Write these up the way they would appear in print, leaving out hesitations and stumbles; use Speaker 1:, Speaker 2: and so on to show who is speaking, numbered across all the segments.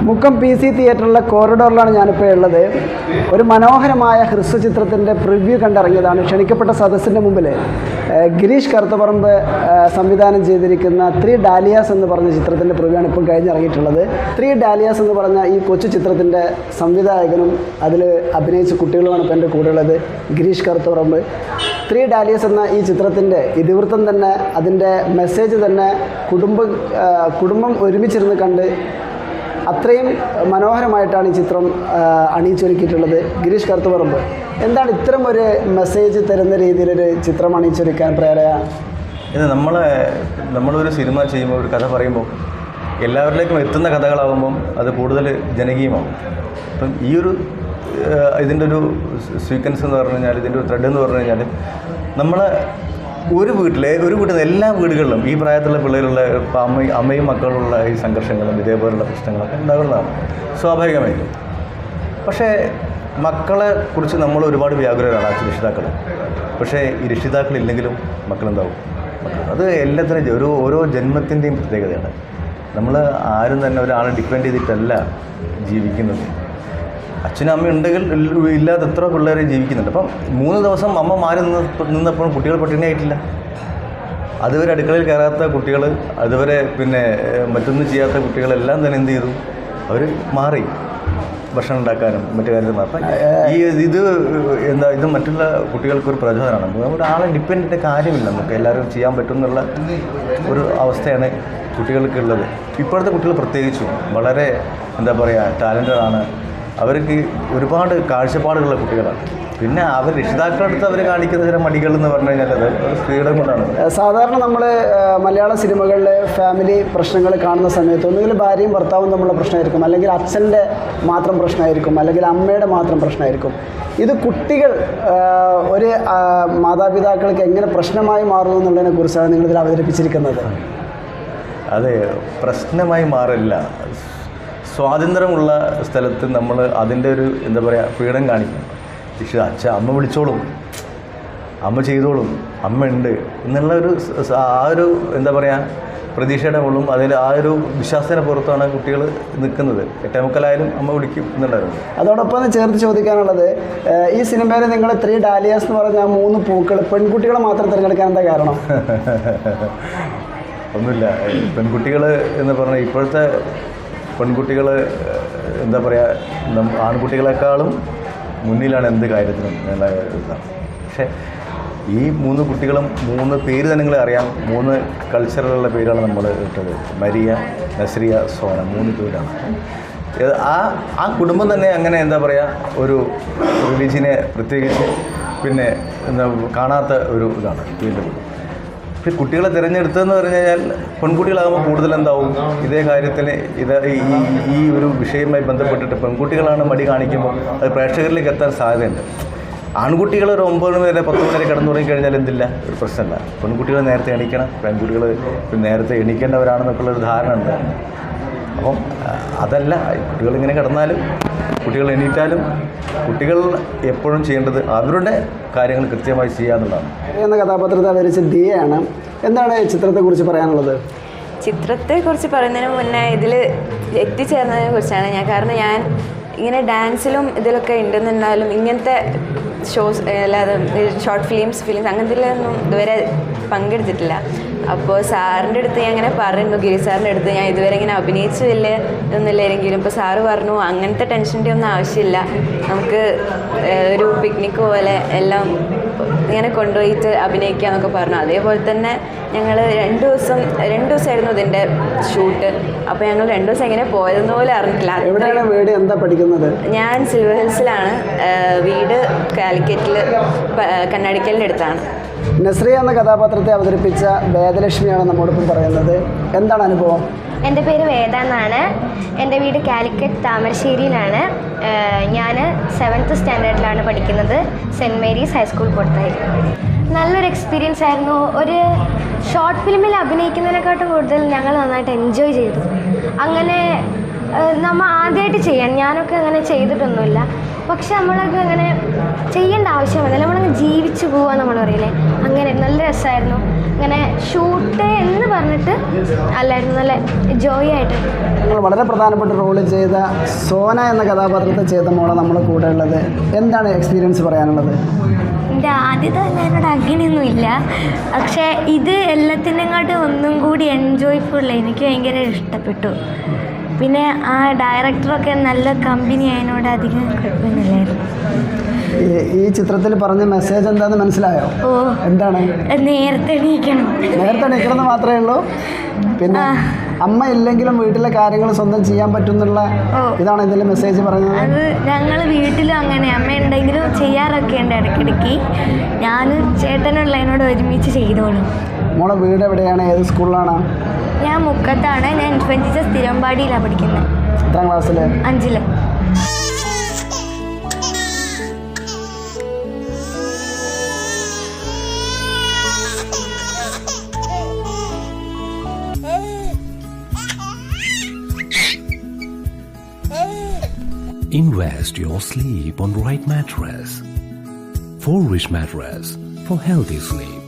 Speaker 1: Mukkam PC തിയേറ്ററിലെ കോറിഡോറിലാണ് ഞാനിപ്പോൾ ഉള്ളത്. ഒരു മനോഹരമായ ഹ്രസ്വ ചിത്രത്തിൻ്റെ പ്രിവ്യൂ കണ്ടിറങ്ങിയതാണ്. ക്ഷണിക്കപ്പെട്ട സദസ്സിൻ്റെ മുമ്പിൽ ഗിരീഷ് കറുത്തപറമ്പ് സംവിധാനം ചെയ്തിരിക്കുന്ന 3 ഡാലിയാസ് എന്ന് പറഞ്ഞ ചിത്രത്തിൻ്റെ പ്രിവ്യൂ ആണ് ഇപ്പം കഴിഞ്ഞിറങ്ങിയിട്ടുള്ളത്. 3 ഡാലിയാസ് എന്ന് പറഞ്ഞ ഈ കൊച്ചു ചിത്രത്തിൻ്റെ സംവിധായകനും അതിൽ അഭിനയിച്ച കുട്ടികളുമാണ് ഇപ്പോൾ എൻ്റെ കൂടെയുള്ളത്. ഗിരീഷ് കറുത്തപറമ്പ് 3 ഡാലിയാസ് എന്ന ഈ ചിത്രത്തിൻ്റെ ഇതിവൃത്തം തന്നെ, അതിൻ്റെ മെസ്സേജ് തന്നെ കുടുംബം ഒരുമിച്ചിരുന്ന് കണ്ട് അത്രയും മനോഹരമായിട്ടാണ് ഈ ചിത്രം അണിയിച്ചൊരുക്കിയിട്ടുള്ളത്. ഗിരീഷ് കറുത്തപറമ്പ്, എന്താണ് ഇത്തരം ഒരു മെസ്സേജ് തരുന്ന രീതിയിലൊരു ചിത്രം അണിയിച്ചൊരുക്കാൻ പ്രേരണ?
Speaker 2: ഇത് നമ്മളൊരു സിനിമ ചെയ്യുമ്പോൾ, ഒരു കഥ പറയുമ്പോൾ എല്ലാവരിലേക്കും എത്തുന്ന കഥകളാകുമ്പം അത് കൂടുതൽ ജനകീയമാകും. അപ്പം ഇതിൻ്റെ ഒരു സീക്വൻസ് എന്ന് പറഞ്ഞു കഴിഞ്ഞാൽ, ഇതിൻ്റെ ഒരു ത്രെഡ് എന്ന് പറഞ്ഞു കഴിഞ്ഞാൽ, നമ്മൾ ഒരു വീട്ടിൽ എല്ലാ വീടുകളിലും ഈ പ്രായത്തിലുള്ള പിള്ളേരുള്ള അമ്മയും മക്കളുള്ള ഈ സംഘർഷങ്ങളും ഇതേപോലുള്ള പ്രശ്നങ്ങളൊക്കെ ഉണ്ടാകുന്നതാണ് സ്വാഭാവികമായിട്ടും. പക്ഷേ മക്കളെ കുറിച്ച് നമ്മൾ ഒരുപാട് വ്യാകുലരാണ് രക്ഷിതാക്കൾ. പക്ഷേ ഈ രക്ഷിതാക്കളില്ലെങ്കിലും മക്കളുണ്ടാവും. അത് എല്ലാത്തിനും ഓരോ ജന്മത്തിൻ്റെയും പ്രത്യേകതയാണ്. നമ്മൾ ആരും തന്നെ ഒരാളെ ഡിപ്പെൻഡ് ചെയ്തിട്ടല്ല ജീവിക്കുന്നത്. അച്ഛനും അമ്മ ഉണ്ടെങ്കിൽ ഇല്ലാതെ എത്ര പിള്ളേരെ ജീവിക്കുന്നുണ്ട്. അപ്പം 3 ദിവസം അമ്മ മാറി നിന്നപ്പോൾ കുട്ടികൾ പട്ടിണിയായിട്ടില്ല. അതുവരെ അടുക്കളയിൽ കയറാത്ത കുട്ടികൾ, അതുവരെ മറ്റൊന്നും ചെയ്യാത്ത കുട്ടികളെല്ലാം തന്നെ എന്ത് ചെയ്തു? അവർ മാറി ഭക്ഷണം ഉണ്ടാക്കാനും മറ്റു കാര്യത്തിൽ. അപ്പം ഇത് മറ്റുള്ള കുട്ടികൾക്കൊരു പ്രചോദനമാണ്. ഒരാളെ ഡിപ്പെൻഡിൻ്റെ കാര്യമില്ല, നമുക്ക് എല്ലാവരും ചെയ്യാൻ പറ്റും എന്നുള്ള ഒരു അവസ്ഥയാണ് കുട്ടികൾക്കുള്ളത്. ഇപ്പോഴത്തെ കുട്ടികൾ പ്രത്യേകിച്ചും വളരെ ടാലൻറ്റഡാണ്. അവർക്ക് ഒരുപാട് കാഴ്ചപ്പാടുകളുള്ള കുട്ടികളാണ്. പിന്നെ അവർ രക്ഷിതാക്കളടുത്ത് അവർ കാണിക്കുന്ന ചില മടികൾ എന്ന് പറഞ്ഞു കഴിഞ്ഞാൽ അത് ഒരു ഫ്രീഡം കൊണ്ടാണ്.
Speaker 1: സാധാരണ നമ്മൾ മലയാള സിനിമകളിലെ ഫാമിലി പ്രശ്നങ്ങൾ കാണുന്ന സമയത്ത് ഒന്നുകിൽ ഭാര്യയും ഭർത്താവും തമ്മിലുള്ള പ്രശ്നമായിരിക്കും, അല്ലെങ്കിൽ അച്ഛൻ്റെ മാത്രം പ്രശ്നമായിരിക്കും, അല്ലെങ്കിൽ അമ്മയുടെ മാത്രം പ്രശ്നമായിരിക്കും. ഇത് കുട്ടികൾ ഒരു മാതാപിതാക്കൾക്ക് എങ്ങനെ പ്രശ്നമായി മാറുന്നു എന്നുള്ളതിനെ കുറിച്ചാണ് നിങ്ങളിതിൽ അവതരിപ്പിച്ചിരിക്കുന്നത്.
Speaker 2: അതെ, പ്രശ്നമായി മാറില്ല. സ്വാതന്ത്ര്യമുള്ള സ്ഥലത്ത് നമ്മൾ അതിൻ്റെ ഒരു ഫ്രീഡം കാണിക്കും. അമ്മ വിളിച്ചോളും, അമ്മ ചെയ്തോളും, അമ്മ ഉണ്ട് എന്നുള്ള ഒരു പ്രതീക്ഷയുടെ മുകളിലും അതിൽ ആ ഒരു വിശ്വാസത്തിന് പുറത്താണ് കുട്ടികൾ നിൽക്കുന്നത്. 8:45 അമ്മ വിളിക്കും എന്നുള്ളതാണ്.
Speaker 1: അതോടൊപ്പം ചേർത്ത് ചോദിക്കാനുള്ളത്, ഈ സിനിമയിൽ നിങ്ങൾ 3 ഡാലിയാസ് എന്ന് പറഞ്ഞ 3 പൂക്കൾ പെൺകുട്ടികളെ മാത്രം തിരഞ്ഞെടുക്കാൻ എന്താ കാരണം?
Speaker 2: ഒന്നുമില്ല. പെൺകുട്ടികൾ എന്ന് പറഞ്ഞാൽ ഇപ്പോഴത്തെ പെൺകുട്ടികൾ ആൺകുട്ടികളെക്കാളും മുന്നിലാണ് എന്ത് കാര്യത്തിനും എന്നുള്ള ഇതാണ്. പക്ഷേ ഈ 3 കുട്ടികളും 3 പേര് തന്നെ നിങ്ങളെ അറിയാം. 3 കൾച്ചറിലുള്ള പേരാണ് നമ്മൾ ഇട്ടത്. മരിയ, നസ്രിയ, സോന, 3 പേരാണ്. ആ കുടുംബം തന്നെ അങ്ങനെ ഒരു റിലീജിയനെ പ്രത്യേകിച്ച് കാണാത്ത ഒരു ഇതാണ് വീണ്ടും. കുട്ടികളെ തിരഞ്ഞെടുത്തതെന്ന് പറഞ്ഞു കഴിഞ്ഞാൽ പെൺകുട്ടികളാകുമ്പോൾ കൂടുതൽ ഇതേ കാര്യത്തിന് ഈ ഒരു വിഷയവുമായി ബന്ധപ്പെട്ടിട്ട് പെൺകുട്ടികളാണ് മടി കാണിക്കുമ്പോൾ അത് പ്രേക്ഷകരിലേക്ക് എത്താൻ സാധ്യതയുണ്ട്. ആൺകുട്ടികൾ ഒരു 9 വരെ 10 വരെ കിടന്നു തുടങ്ങിക്കഴിഞ്ഞാൽ എന്തില്ല, ഒരു പ്രശ്നമില്ല. പെൺകുട്ടികൾ നേരത്തെ എണീക്കണം, പെൺകുട്ടികൾ നേരത്തെ എണീക്കേണ്ടവരാണെന്നൊക്കെയുള്ളൊരു ധാരണ ഉണ്ട്. അപ്പം അതല്ല, കുട്ടികളിങ്ങനെ കിടന്നാലും കുട്ടികൾ എണീറ്റാലും കുട്ടികൾ എപ്പോഴും ചെയ്യേണ്ടത് അവരുടെ കാര്യങ്ങൾ കൃത്യമായി ചെയ്യാന്നുള്ളതാണ്.
Speaker 1: എന്ന കഥാപാത്രത്തെ അവതരിച്ച ദിയയാണ്. എന്താണ് ചിത്രത്തെക്കുറിച്ച് പറയാനുള്ളത്?
Speaker 3: ചിത്രത്തെക്കുറിച്ച് പറയുന്നതിന് മുന്നേ ഇതിൽ എത്തിച്ചേർന്നതിനെ കുറിച്ചാണ് കാരണം ഞാൻ ഇങ്ങനെ ഡാൻസിലും ഇതിലൊക്കെ ഉണ്ടെന്നുണ്ടായാലും ഇങ്ങനത്തെ ഷോസ് അല്ലാതെ ഷോർട്ട് ഫിലിംസ് അങ്ങനത്തിലൊന്നും ഇതുവരെ പങ്കെടുത്തിട്ടില്ല. അപ്പോൾ സാറിൻ്റെ അടുത്ത് ഞാൻ ഇങ്ങനെ പറഞ്ഞു, ഗിരി സാറിൻ്റെ അടുത്ത് ഞാൻ ഇതുവരെ ഇങ്ങനെ അഭിനയിച്ച് ഇതൊന്നുമില്ലെങ്കിലും ഇപ്പോൾ സാറ് പറഞ്ഞു അങ്ങനത്തെ ടെൻഷൻ്റെ ഒന്നും ആവശ്യമില്ല, നമുക്ക് ഒരു പിക്നിക്ക് പോലെ എല്ലാം ഇങ്ങനെ കൊണ്ടുപോയിട്ട് അഭിനയിക്കാമെന്നൊക്കെ പറഞ്ഞു. അതേപോലെ തന്നെ ഞങ്ങൾ 2 ദിവസമായിരുന്നു ഇതിൻ്റെ ഷൂട്ട്. അപ്പോൾ ഞങ്ങൾ 2 ദിവസം എങ്ങനെ പോയതെന്ന് പോലെ അറിഞ്ഞിട്ടില്ല.
Speaker 1: എവിടെയാണ് വീട്, എന്താ പഠിക്കുന്നത്?
Speaker 3: ഞാൻ സിൽവർ ഹിൽസിലാണ്. വീട് കാലിക്കറ്റിൽ കണ്ണാടിക്കലിൻ്റെ അടുത്താണ്.
Speaker 1: നസ്രിയ എന്ന കഥാപാത്രത്തെ അവതരിപ്പിച്ച വേദലക്ഷ്മിയാണ് നമ്മോടൊപ്പം പറയുന്നത്. എന്താണ് അനുഭവം?
Speaker 4: എൻ്റെ പേര് വേദ എന്നാണ്. എൻ്റെ വീട് കാലിക്കറ്റ് താമരശ്ശേരിയിലാണ്. ഞാൻ 7th സ്റ്റാൻഡേർഡിലാണ് പഠിക്കുന്നത്, സെൻറ്റ് മേരീസ് ഹൈസ്കൂൾ കോട്ടായി. നല്ലൊരു എക്സ്പീരിയൻസ് ആയിരുന്നു. ഒരു ഷോർട്ട് ഫിലിമിൽ അഭിനയിക്കുന്നതിനെക്കാട്ടും കൂടുതൽ ഞങ്ങൾ നന്നായിട്ട് എൻജോയ് ചെയ്തു. അങ്ങനെ നമ്മൾ ആദ്യമായിട്ട് ചെയ്യാൻ, ഞാനൊക്കെ അങ്ങനെ ചെയ്തിട്ടൊന്നുമില്ല. പക്ഷെ നമ്മളൊക്കെ അങ്ങനെ ചെയ്യേണ്ട ആവശ്യമില്ല, നമ്മളങ്ങ് ജീവിച്ചു പോവാൻ നമ്മൾ പറയില്ലേ, അങ്ങനെ നല്ല രസമായിരുന്നു. ഇങ്ങനെ ഷൂട്ട് എന്ന് പറഞ്ഞിട്ട് അല്ലായിരുന്നു, നല്ല ജോയ് ആയിട്ട്.
Speaker 1: നിങ്ങൾ വളരെ പ്രധാനപ്പെട്ട റോള് ചെയ്ത സോന എന്ന കഥാപാത്രത്തെ ചെയ്ത മോളെ നമ്മുടെ കൂടെ ഉള്ളത്. എന്താണ് എക്സ്പീരിയൻസ് പറയാനുള്ളത്?
Speaker 4: എൻ്റെ ആദ്യത്തെ തന്നെ എന്നോട് അങ്ങനെയൊന്നുമില്ല, പക്ഷേ ഇത് എല്ലാത്തിനെക്കാട്ടും ഒന്നും കൂടി എൻജോയ്ഫുൾ, എനിക്ക് ഭയങ്കര ഇഷ്ടപ്പെട്ടു. പിന്നെ ആ ഡയറക്ടറൊക്കെ നല്ല കമ്പനി ആയതിനോട് അധികം കുഴപ്പമൊന്നുമില്ലായിരുന്നു.
Speaker 1: ഈ ചിത്രത്തിൽ പറഞ്ഞ മെസ്സേജ് എന്താണെന്ന് മനസ്സിലായോ?
Speaker 4: ഓ,
Speaker 1: എന്താണ്?
Speaker 4: നേരത്തെ എണീക്കണം.
Speaker 1: നേരത്തെ എണീക്കണമെന്ന് മാത്രമേ ഉള്ളൂ. പിന്നെ അമ്മ ഇല്ലെങ്കിലും വീട്ടിലെ കാര്യങ്ങൾ സ്വന്തം ചെയ്യാൻ പറ്റുന്നുള്ള ഇതാണ് ഇതിൽ മെസ്സേജ് പറയുന്നത്.
Speaker 4: അത് ഞങ്ങൾ വീട്ടിലും അങ്ങനെ അമ്മ ഉണ്ടെങ്കിലും ചെയ്യാറൊക്കെ ഉണ്ട് ഇടയ്ക്കിടയ്ക്ക്. ഞാനും ചേട്ടനുള്ളതിനോട് ഒരുമിച്ച് ചെയ്തോളും.
Speaker 1: മോളെ വീട് എവിടെയാണ്? ഏത് സ്കൂളിലാണ്?
Speaker 4: ഞാൻ മുക്കത്താണ്. ഞാൻ ഇൻഫൻറ്റിസ് തിരുവമ്പാടിയിലാണ് പഠിക്കുന്നത്.
Speaker 1: എത്രാം ക്ലാസ്സിൽ?
Speaker 4: 5ൽ.
Speaker 5: Invest your sleep on right mattress. 4-Wish mattress for healthy sleep.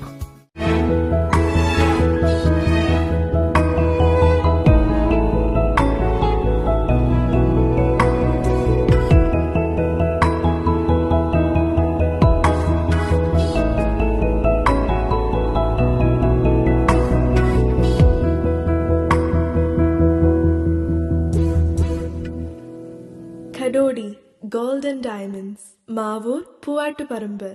Speaker 6: Kadodi Gold and Diamonds, Mavur, Puvattuparambur.